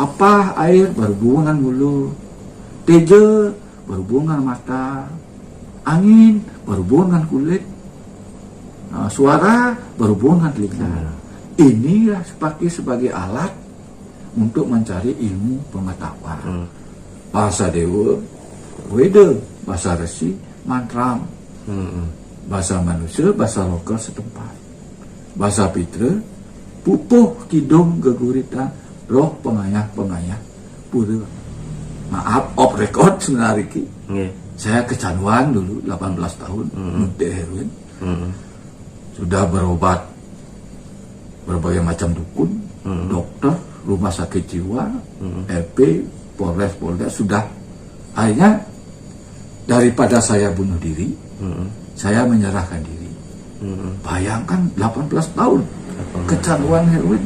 Apa air berhubungan dengan mulut, teja berhubungan dengan mata, angin berhubungan dengan kulit, suara berhubungan dengan telinga. Inilah dipakai sebagai alat untuk mencari ilmu pengetahuan. Bahasa dewa, weda, bahasa resi, mantra, bahasa manusia, bahasa lokal setempat, bahasa pitra, pupuh kidung geguritan, roh pengayah pura. Maaf, off record sebenarnya ki. Saya kecanduan dulu 18 tahun, minum heroin. Sudah berobat berbagai macam dukun, dokter, rumah sakit jiwa, LP, Polres, sudah. Akhirnya daripada saya bunuh diri, saya menyerahkan diri. Bayangkan 18 tahun kecanduan heroin.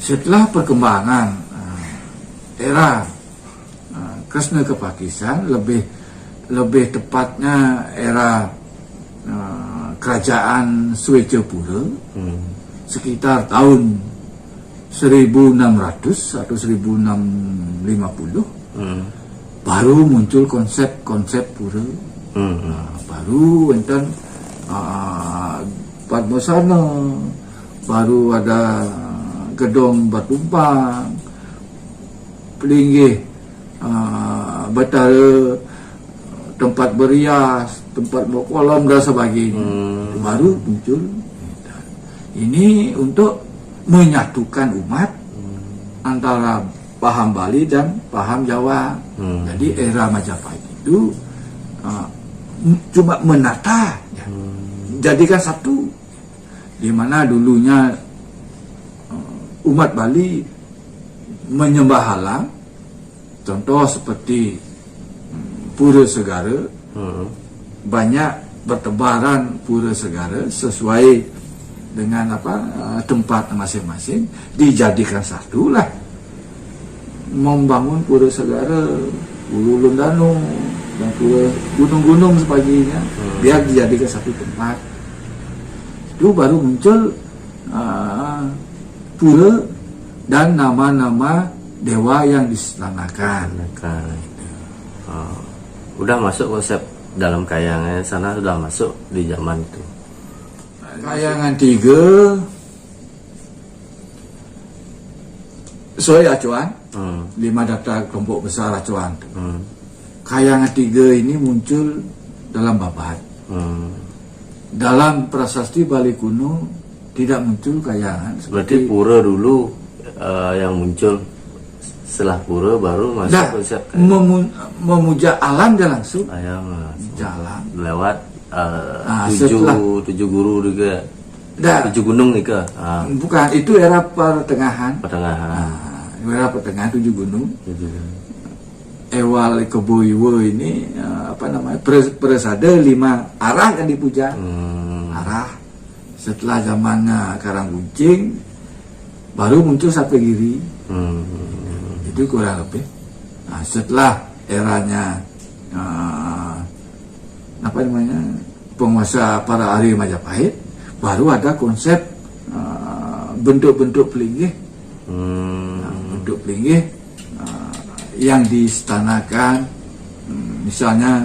Setelah perkembangan era Krishna Kepakisan, lebih tepatnya era kerajaan Swecapura, sekitar tahun 1600 atau 1650, baru muncul konsep pura. Baru enten Padmasana, baru ada gedung bertumpang, pelinggih, batara, tempat berias, tempat berkolam dan sebagainya. Baru muncul. Ini untuk menyatukan umat antara paham Bali dan paham Jawa. Jadi era Majapahit itu cuma menata, jadikan satu. Di mana dulunya umat Bali menyembah halang, contoh seperti pura segara, banyak bertebaran pura segara sesuai dengan tempat masing-masing, dijadikan satu lah, membangun pura segara, Ulu Lundanu dan pura gunung-gunung sebagainya, biar dijadikan satu tempat. Itu baru muncul pura dan nama-nama dewa yang diselamatkan. Udah masuk konsep dalam kayangan sana, sudah masuk di zaman itu. Kayangan 3 Soy Acuan, 5 data kelompok besar Acuan. Kayangan 3 ini muncul dalam babat. Dalam prasasti Bali kuno tidak muncul kayangan. Berarti pura dulu yang muncul, setelah pura baru masuk konsep memuja alam dia langsung. Jalan lewat tujuh guru juga. 7 gunung nih ke? Bukan, itu era pertengahan. Era pertengahan 7 gunung. Ewal Keboiwo ini Persada 5 arah yang dipuja. Arah. Setelah zamannya Karangkuncing, baru muncul Sapegiri. Itu kurang lebih. Setelah eranya penguasa para ahli Majapahit, baru ada konsep bentuk-bentuk pelinggih. Bentuk pelinggih yang diistanakan, misalnya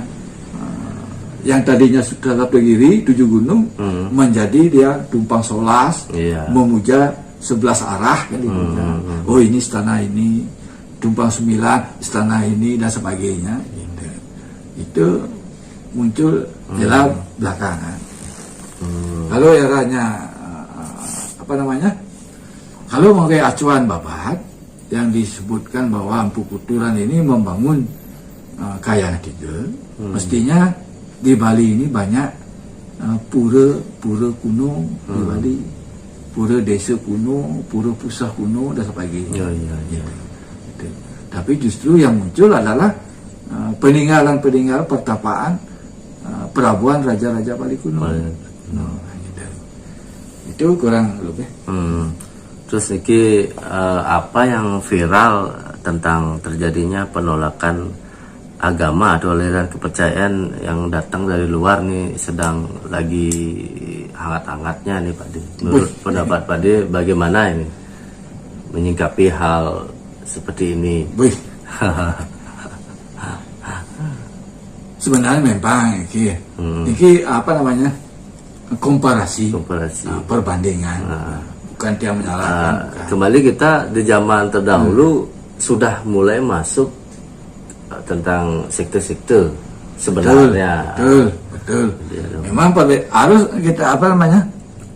yang tadinya sudah Sapegiri 7 gunung, menjadi dia tumpang solas, memuja 11 arah yang dipuja. Oh, ini istana ini, tumpang 9 istana ini dan sebagainya. Itu muncul dalam belakangan. Kalau eranya kalau mau kayak acuan babat yang disebutkan bahwa Empu Kuturan ini membangun kayangan 3, mestinya di Bali ini banyak pura kuno di Bali, pura desa kuno, pura pusah kuno dan sebagainya. Gitu. Tapi justru yang muncul adalah peninggalan pertapaan pelabuhan raja-raja Bali kuno. Nah, gitu. Itu kurang lebih. Terus niki apa yang viral tentang terjadinya penolakan agama atau aliran kepercayaan yang datang dari luar nih, sedang lagi hangat-hangatnya nih Pak De. Menurut pendapat Pak De, bagaimana ini menyikapi hal seperti ini? Wih. Sebenarnya memang ini apa namanya, komparasi. Perbandingan. Bukan dia menyalahkan. Bukan. Kembali kita di zaman terdahulu sudah mulai masuk tentang sekte-sekte sebenarnya. Betul. Memang harus kita apa namanya,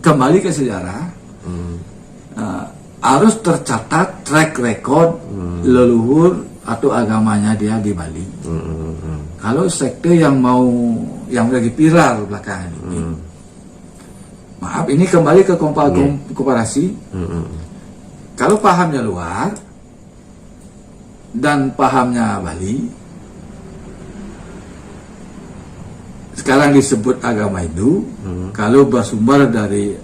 kembali ke sejarah. Harus tercatat track record leluhur atau agamanya dia di Bali. Kalau sekte yang lagi viral belakangan ini, maaf, ini kembali ke komparasi. Kalau pahamnya luar dan pahamnya Bali, sekarang disebut agama Hindu. Kalau bersumber dari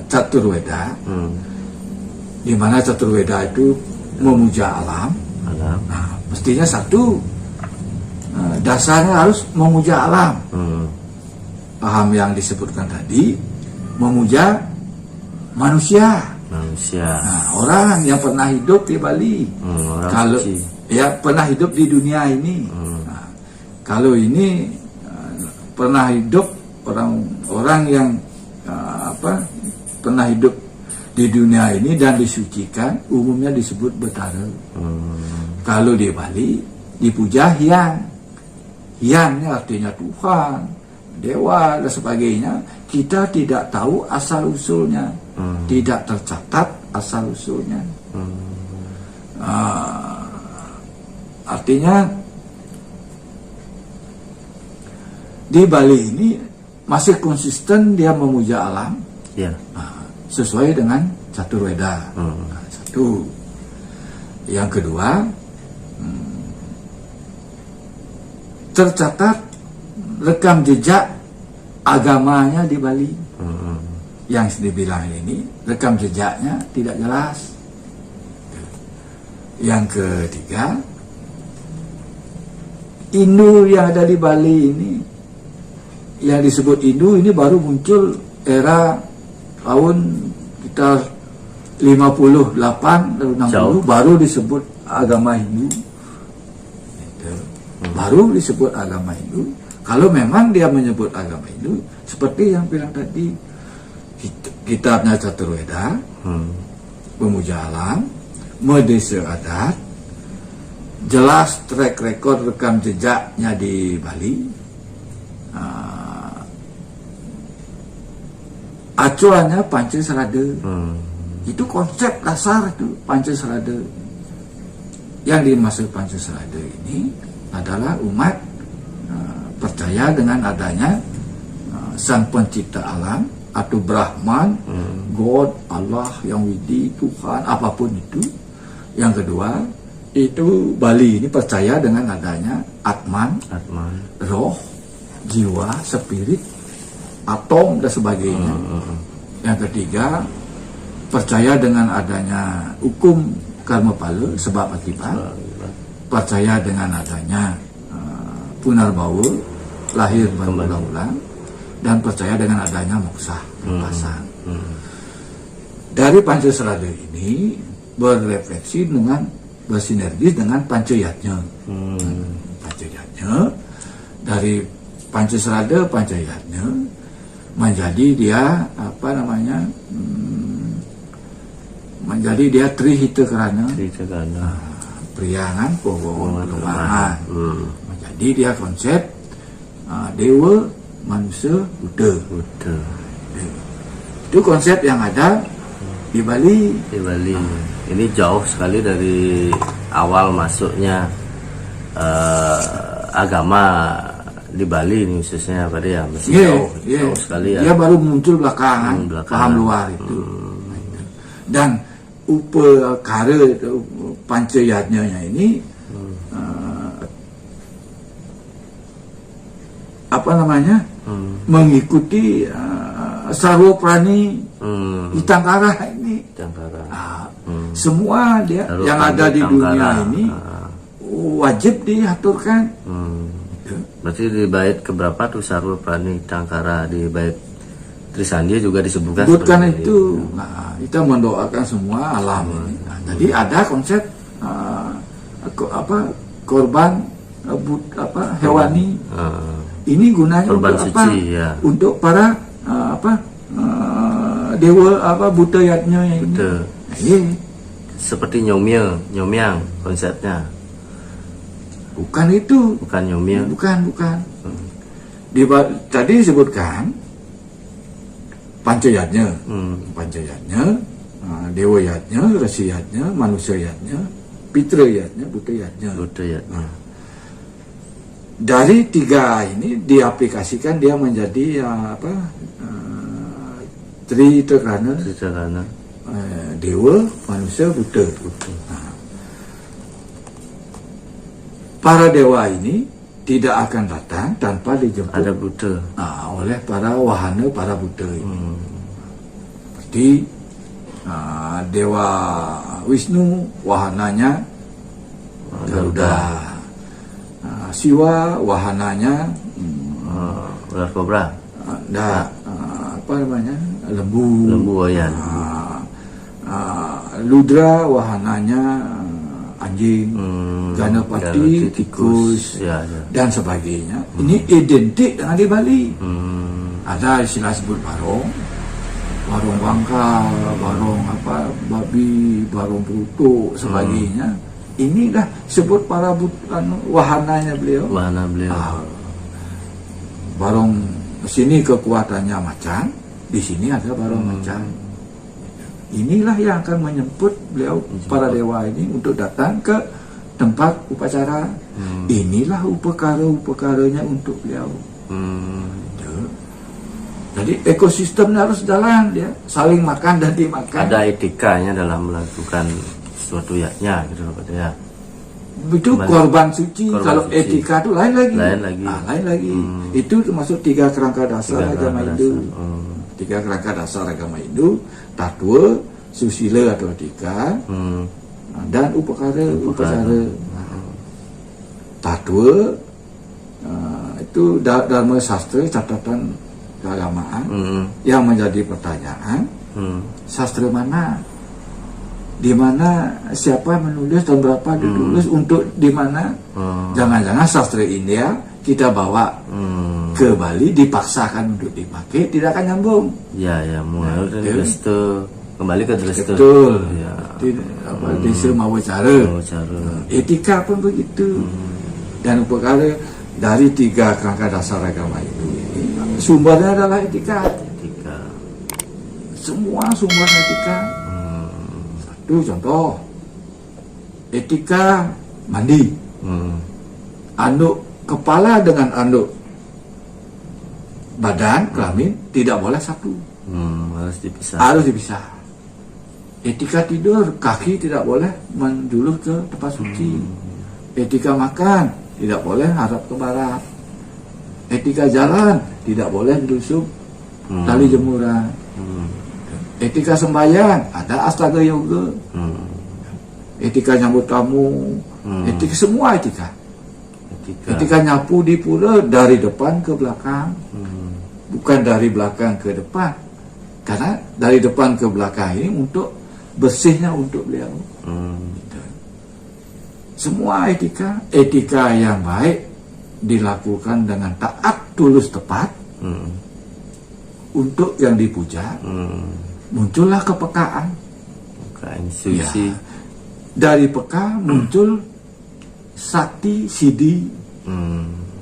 Catur Weda, di mana Catur Weda itu memuja alam. Nah, mestinya satu, dasarnya harus memuja alam. Paham yang disebutkan tadi, memuja manusia. Nah, orang yang pernah hidup di Bali, kalau suci, ya pernah hidup di dunia ini. Nah, kalau ini pernah hidup orang yang pernah hidup di dunia ini dan disucikan, umumnya disebut Betara. Kalau di Bali dipuja Hyang. Hyang artinya Tuhan, dewa dan sebagainya. Kita tidak tahu asal usulnya, tidak tercatat asal usulnya. Artinya di Bali ini masih konsisten dia memuja alam, sesuai dengan Catur Weda. Satu. Yang kedua, tercatat rekam jejak agamanya di Bali. Yang dibilang ini rekam jejaknya tidak jelas. Yang ketiga, Hindu yang ada di Bali ini, yang disebut Hindu ini baru muncul era tahun sekitar 58 atau 60 baru disebut agama Hindu. Baru disebut agama Hindu. Kalau memang dia menyebut agama Hindu, seperti yang bilang tadi, kitabnya Catur Weda, pemuja alam, medesa adat, jelas track record rekam jejaknya di Bali, acuannya Pancaselada. Itu konsep dasar itu Pancaselada. Yang dimaksud Pancaselada ini adalah umat percaya dengan adanya sang pencipta alam atau Brahman, God, Allah, yang widi, Tuhan, apapun itu. Yang kedua, itu Bali ini percaya dengan adanya Atman, roh, jiwa, spirit, atom dan sebagainya. Yang ketiga, percaya dengan adanya hukum karma pala, sebab akibat. Percaya dengan adanya punarbawa, lahir berulang-ulang, dan percaya dengan adanya moksa, pasang. Dari Pancaselada ini berefleksi dengan bersinergis dengan Pancayatnya. Pancayatnya dari Pancaselada, Pancayatnya menjadi dia menjadi dia Trihita Karana, priangan, perumahan. Menjadi dia konsep dewa, manusia, Buddha. Itu konsep yang ada di Bali. Ini jauh sekali dari awal masuknya agama di Bali ini, khususnya pada ya masih jauh sekali ya. Dia baru muncul belakangan. Paham luar itu. Dan upakara Pancayatnya ini mengikuti sarwa prani Itangkara ini. Itangkara. Semua dia Sarwa yang prani ada di dunia Itangkara. ini wajib diaturkan. Berarti di bait keberapa tuh Sarwa Prani Itangkara, di bait Trisandi juga disebutkan Sebutkan seperti itu. Nah, kita mendoakan semua alam ini. Nah, jadi ada konsep korban hewani. Ini gunanya Korban untuk suci, apa? ya. Untuk para dewa budayanya ini. Betul. Nah, iya. Seperti nyomyang konsepnya. Bukan itu. Bukan nyomyang. Bukan. Tadi disebutkan pancayatnya, dewayatnya, resiyatnya, manusiayatnya, pitrayatnya, budayatnya. Budayatnya. Dari tiga ini diaplikasikan dia menjadi Tritekana, dewa, manusia, Buddha. Nah, para dewa ini tidak akan datang tanpa dijemput Ada Buddha. oleh para wahana, para Buddha ini. Seperti Dewa Wisnu, wahananya Garuda. Siwa, wahananya Ular kobra. lembu. Wayan. Ludra, wahananya anjing. Ganapati, tikus, ya. dan sebagainya. Ini identik dengan di Bali. Ada istilah sebut barong bangka, barong babi, barong pluto, sebagainya. Inilah sebut para wahananya beliau. Wahana beliau. Barong sini kekuatannya macan, di sini ada barong macan. Inilah yang akan menjemput beliau, para dewa ini, untuk datang ke tempat upacara. Inilah upekara-upekaranya untuk beliau. Jadi ekosistemnya harus jalan, dia saling makan dan dimakan. Ada etikanya dalam melakukan suatu yaknya gitu loh Pak ya. Itu korban suci. Korban Kalau suci. etika itu lain lagi. Lain lagi. Itu termasuk 3 kerangka dasar agama Hindu. Tiga 3 kerangka dasar agama Hindu: tatwa, susila atau etika, dan upekara. Tatwa itu dharma sastra, catatan keagamaan. Yang menjadi pertanyaan, sastra mana? Di mana, siapa menulis dan berapa ditulis, untuk di mana? Jangan-jangan sastra India kita bawa ke Bali, dipaksakan untuk dipakai, tidak akan nyambung. Ya, mulai dari Dresde kembali ke Dresde. Betul. Ya. Desa mawa cara. Cara. Etika pun begitu. Dan upekara dari 3 kerangka dasar agama itu. Sumbernya adalah etika. Semua sumber etika. Satu contoh, etika mandi. Anduk kepala dengan anduk badan kelamin tidak boleh satu. Harus dipisah. Etika tidur, kaki tidak boleh menjulur ke tempat suci. Etika makan, tidak boleh hadap ke barat. Etika jalan, tidak boleh menyusup tali jemuran. Etika sembahyang, ada astaga yoga. Etika nyambut tamu, etika semua etika. Etika nyapu di pura dari depan ke belakang, bukan dari belakang ke depan. Karena dari depan ke belakang ini untuk bersihnya untuk beliau. Semua etika yang baik dilakukan dengan taat, tulus, tepat untuk yang dipuja. Muncullah kepekaan. Intuisi. Dari peka muncul sakti sidi.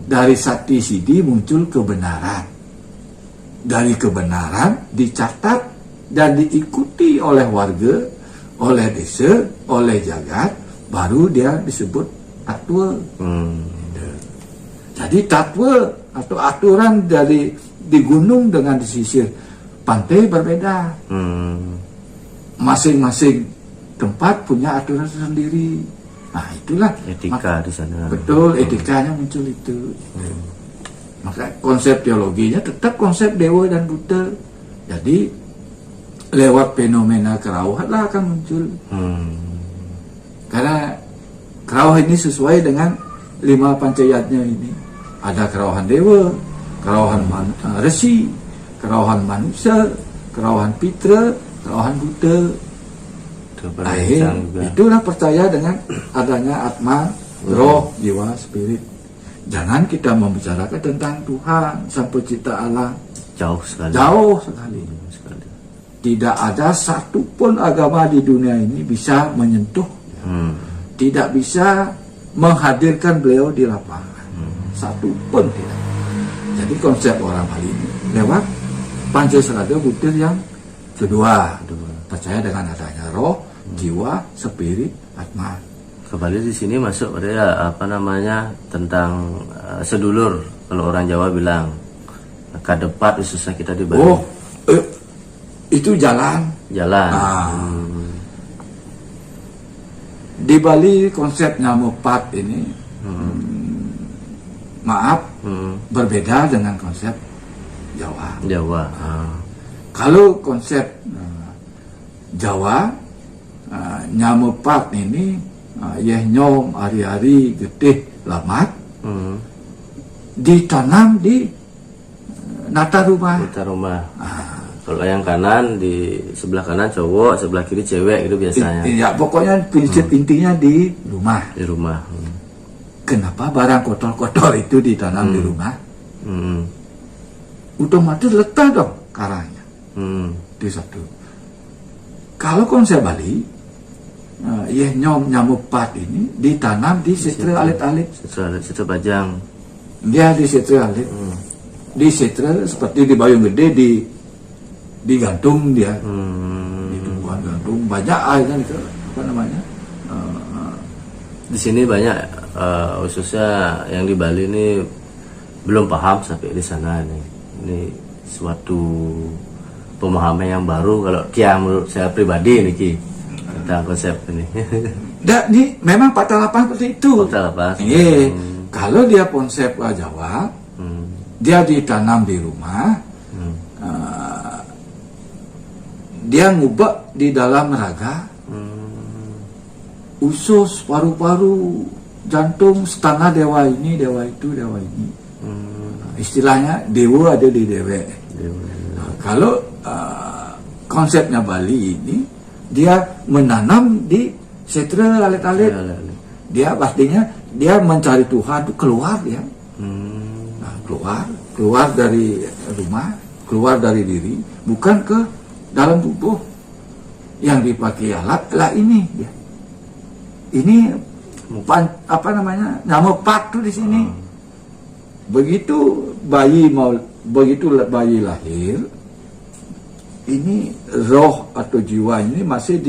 Dari sakti sidi muncul kebenaran. Dari kebenaran dicatat dan diikuti oleh warga, oleh desa, oleh jagat, baru dia disebut tatwa. Jadi tatwa atau aturan dari di gunung dengan di sisir pantai berbeda. Masing-masing tempat punya aturan sendiri. Nah, itulah etika di sana. Betul, etikanya muncul itu. Maka konsep teologinya tetap konsep dewa dan buta. Jadi lewat fenomena kerawuhan lah akan muncul. Karena kerawuhan ini sesuai dengan 5 pancayatnya ini. Ada kerawuhan dewa, kerawuhan resi, kerawuhan manusia, kerawuhan pitra, kerawuhan buta. Itulah percaya dengan adanya atma, roh, jiwa, spirit. Jangan kita membicarakan tentang Tuhan, Sang Pencipta Allah. Jauh sekali. Jauh sekali. Tidak ada satupun agama di dunia ini bisa menyentuh, tidak bisa menghadirkan beliau di lapangan. Satupun tidak. Jadi konsep orang Bali ini lewat Pancasila butir yang kedua, percaya dengan adanya roh, jiwa, spirit, atma. Kembali di sini masuk pada apa namanya tentang sedulur, kalau orang Jawa bilang kadepat khususnya kita di Bali. Itu jalan. Di Bali konsep nyamupat ini berbeda dengan konsep Jawa. Kalau konsep Jawa nyamupat ini yeh nyom hari-hari getih lamat ditanam di nata rumah. Kalau yang kanan di sebelah kanan cowok, sebelah kiri cewek itu biasanya. Ya pokoknya prinsip intinya di rumah. Kenapa barang kotor-kotor itu ditanam di rumah? Otomatis letak dong karangnya. Itu satu. Kalau konsep Bali, nyamupat ini ditanam di setra alit-alit. Setra bajang. Dia di setra alit. Di setra seperti di Bayung Gede digantung dia. Di tumbuhan gantung banyak airnya itu apa namanya? Di sini banyak khususnya yang di Bali ini belum paham sampai di sana nih. Ini suatu pemahaman yang baru kalau menurut saya pribadi nih Ki tentang konsep ini. Ini memang patah lapan seperti itu. Kalau dia konsep Jawa, dia ditanam di rumah, dia ngubah di dalam raga, usus, paru-paru, jantung, setengah dewa ini, dewa itu, dewa ini. Istilahnya dewa ada di dewe. Kalau konsepnya Bali ini, dia menanam di setra alit-alit. Dia pastinya dia mencari Tuhan itu keluar dia. Keluar dari rumah, keluar dari diri, bukan ke dalam tubuh. Yang dipakai alat lah ini ya. Ini apa namanya? Nyamupat tuh di sini. Begitu bayi lahir, ini roh atau jiwa ini masih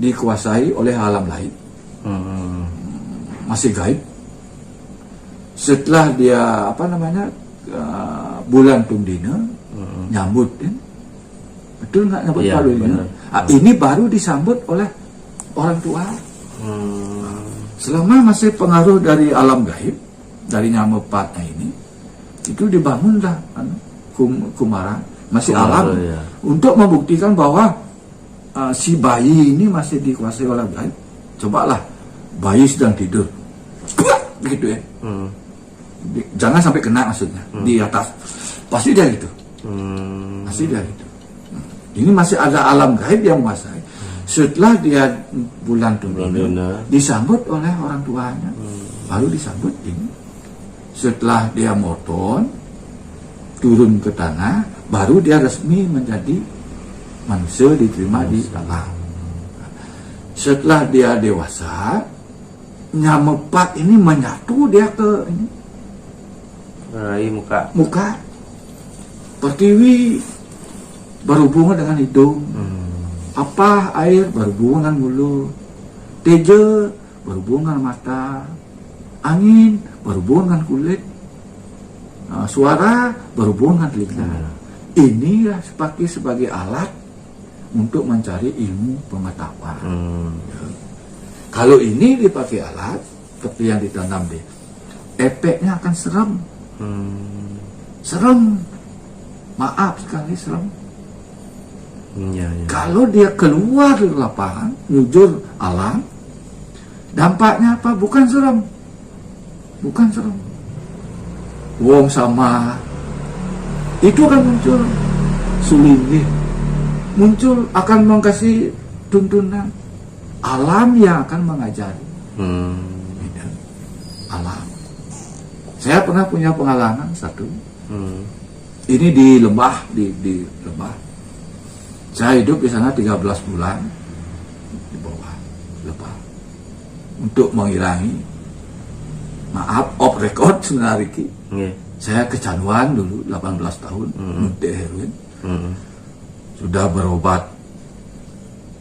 dikuasai oleh alam lain. Masih gaib. Setelah dia apa namanya bulan tundina nyambut kan? Betul nggak nyambut ya, palunya? Ini baru disambut oleh orang tua. Selama masih pengaruh dari alam gaib, dari nyamupatnya ini, itu dibangunlah kumara masih alam untuk membuktikan bahwa si bayi ini masih dikuasai oleh gaib. Cobalah bayi sedang tidur, begitu ya. Jangan sampai kena maksudnya di atas, pasti dia gitu. Pasti dia gitu. Ini masih ada alam gaib yang menguasai. Setelah dia bulan tundina disambut oleh orang tuanya, baru disambut ini. Setelah dia moton turun ke tanah, baru dia resmi menjadi manusia, diterima di alam. Setelah dia dewasa, nyamupat ini menyatu dia ke ini. Muka. Pertiwi berhubungan dengan hidung. Apa air berhubungan dengan mulut. Teja berhubungan dengan mata. Angin berhubungan dengan kulit. Suara berhubungan dengan telinga. Ini dipakai sebagai alat untuk mencari ilmu pengetahuan. Kalau ini dipakai alat seperti yang ditanam di efeknya akan seram. serem, maaf sekali serem. Ya, ya. Kalau dia keluar dari lapangan, menuju alam, dampaknya apa? Bukan serem. Bukan serem. Wong sama. Itu akan muncul sulinggih. Muncul akan mengkasih tuntunan. Alam yang akan mengajari. Alam. Saya pernah punya pengalaman satu. Ini di lembah, di lembah. Saya hidup di sana 13 bulan di bawah lembah untuk mengirangi, maaf, off record sebenarnya. Saya kecanduan dulu 18 tahun untuk heroin. Sudah berobat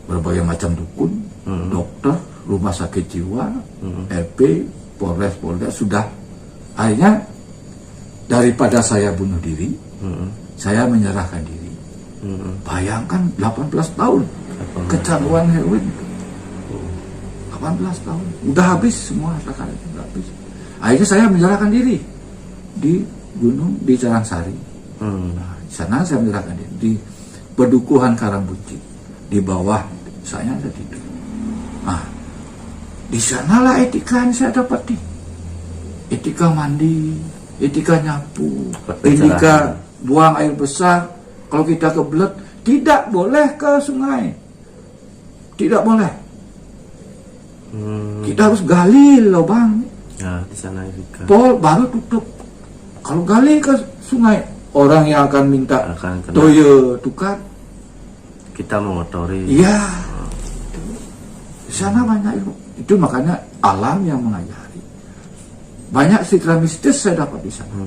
berbagai macam dukun, dokter, rumah sakit jiwa, LP, Polres, sudah. Akhirnya daripada saya bunuh diri, saya menyerahkan diri. Bayangkan 18 tahun kecanduan heroin. 18 tahun udah habis semua, sekarang udah habis. Akhirnya saya menyerahkan diri di gunung di Carangsari. Nah, di sana saya menyerahkan diri di Pedukuhan Karangbuci, di bawah saya tidur. Nah, di sanalah etika yang saya dapati. Etika mandi, etika nyapu, etika buang air besar. Kalau kita kebelet, tidak boleh ke sungai. Tidak boleh. Kita harus gali lubang. Ya, di sana juga. Baru tutup. Kalau gali ke sungai, orang yang akan minta Akan kena. toyo tukar. Kita mengotori. Iya. Di sana banyak ilmu. Itu makanya alam yang mengajari. Banyak citra mistis saya dapat di sana.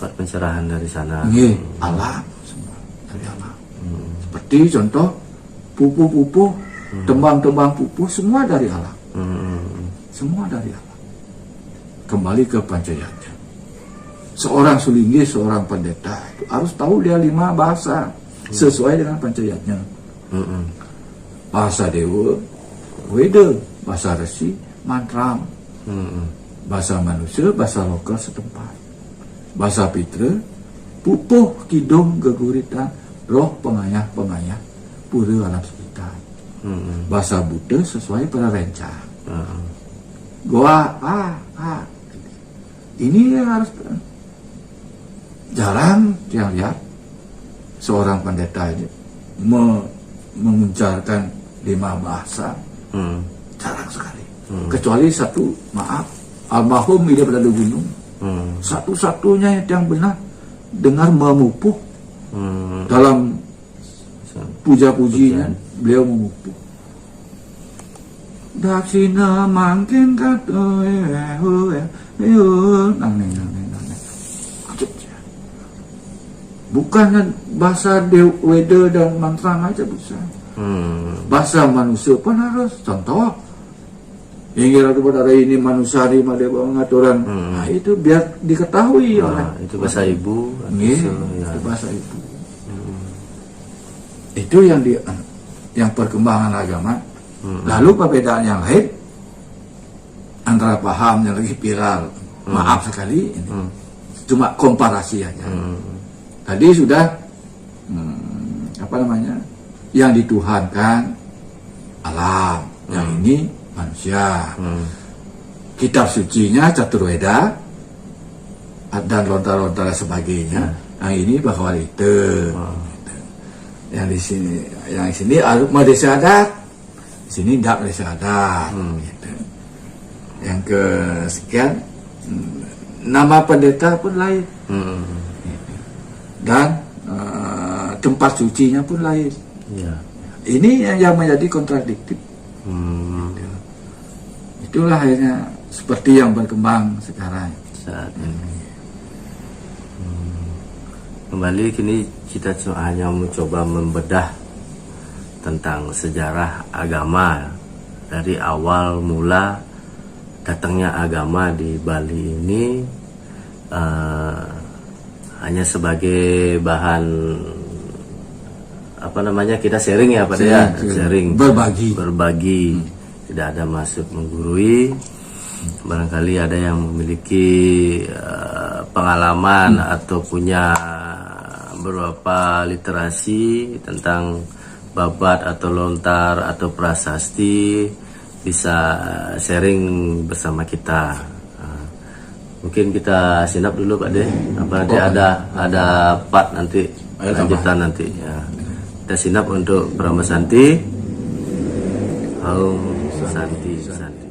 Dapat pencerahan dari sana. Ini alam semua dari alam. Seperti contoh pupu-pupu, tembang-tembang pupu, semua dari alam. Semua dari alam. Kembali ke Pancayatnya. Seorang sulinggi, seorang pendeta itu harus tahu dia 5 bahasa sesuai dengan Pancayatnya. Bahasa Dewa, Weda, bahasa Resi, Mantram, bahasa manusia, bahasa lokal setempat. Bahasa Pitra, pupuh, kidung, geguritan, roh pengayah, pura alam sekitar. Bahasa Buddha sesuai pada renca. Goa, ini yang harus jarang yang lihat seorang pendeta ini mengucapkan 5 bahasa. Jarang sekali. Kecuali satu, maaf, almarhum hidup pada gunung. Satu-satunya yang benar dengar memupuh dalam puja-pujinya, beliau memupuh. Daksina mangkin kata bukan bahasa Weda dan mantra aja bisa. Bahasa manusia pun harus. Contoh, hingga pada ini manusia di Madewa pengaturan. Nah, itu biar diketahui oleh. Itu bahasa ibu. Itu bahasa ibu. Itu yang perkembangan agama. Lalu perbedaan yang lain antara paham yang lagi viral. Maaf sekali ini. Cuma komparasi aja. Tadi sudah yang dituhankan alam, yang ini manusia. Kitab sucinya Caturweda dan lontar-lontar sebagainya. Yang ini bahwa itu. Yang di sini mau desa adat, sini tidak desa adat. Gitu. Yang kesekian nama pendeta pun lain. Gitu. Dan tempat sucinya pun lain. Ya. Ini yang menjadi kontradiktif. Gitu. Itulah akhirnya seperti yang berkembang sekarang saat ini. Kembali kini kita hanya mencoba membedah tentang sejarah agama dari awal mula datangnya agama di Bali ini, hanya sebagai bahan kita sharing ya Pak ya, sharing, berbagi, tidak ada maksud menggurui. Barangkali ada yang memiliki pengalaman atau punya beberapa literasi tentang babat atau lontar atau prasasti bisa sharing bersama kita. Mungkin kita sinap dulu Pak De. Apa nanti ada part nanti lanjutan nanti ya. Kita sinap untuk Brahma Santi. Om Santi Santi.